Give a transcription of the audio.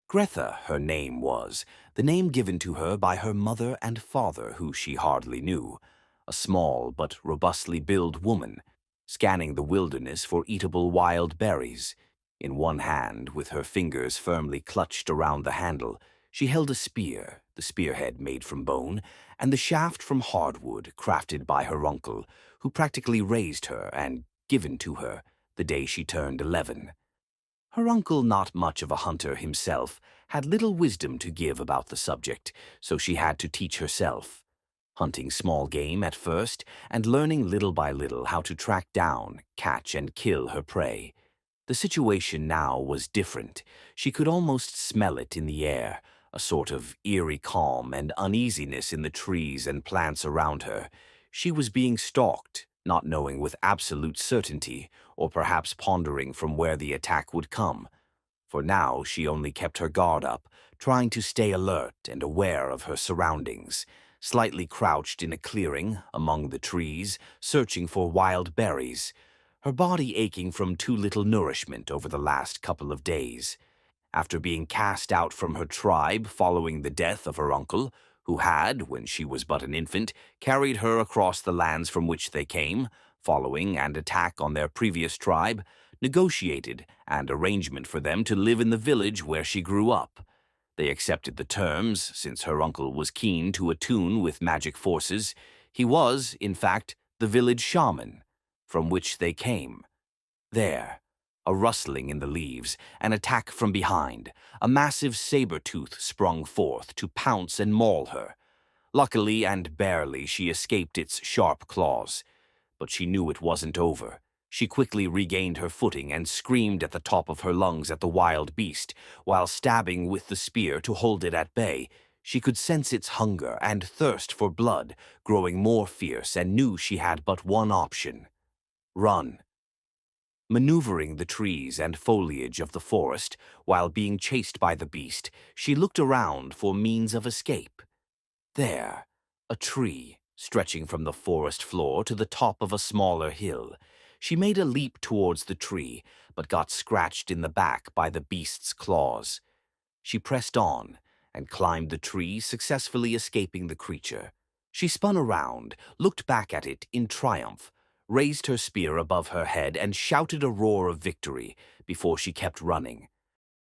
Gretha, her name was, the name given to her by her mother and father, who she hardly knew, a small but robustly built woman, scanning the wilderness for eatable wild berries. In one hand, with her fingers firmly clutched around the handle, she held a spear, the spearhead made from bone, and the shaft from hardwood crafted by her uncle, who practically raised her and given to her the day she turned 11. Her uncle, not much of a hunter himself, had little wisdom to give about the subject, so she had to teach herself, hunting small game at first and learning little by little how to track down, catch, and kill her prey. The situation now was different. She could almost smell it in the air, a sort of eerie calm and uneasiness in the trees and plants around her. She was being stalked, not knowing with absolute certainty, or perhaps pondering from where the attack would come. For now she only kept her guard up, trying to stay alert and aware of her surroundings, slightly crouched in a clearing among the trees, searching for wild berries, her body aching from too little nourishment over the last couple of days. After being cast out from her tribe following the death of her uncle, who had, when she was but an infant, carried her across the lands from which they came, following an attack on their previous tribe, negotiated an arrangement for them to live in the village where she grew up. They accepted the terms, since her uncle was keen to attune with magic forces. He was, in fact, the village shaman, from which they came. There, a rustling in the leaves, an attack from behind, a massive saber-tooth sprung forth to pounce and maul her. Luckily and barely she escaped its sharp claws. But she knew it wasn't over. She quickly regained her footing and screamed at the top of her lungs at the wild beast, while stabbing with the spear to hold it at bay. She could sense its hunger and thirst for blood growing more fierce and knew she had but one option: run. Maneuvering the trees and foliage of the forest while being chased by the beast, she looked around for means of escape. There, a tree, stretching from the forest floor to the top of a smaller hill. She made a leap towards the tree, but got scratched in the back by the beast's claws. She pressed on and climbed the tree, successfully escaping the creature. She spun around, looked back at it in triumph, raised her spear above her head and shouted a roar of victory before she kept running.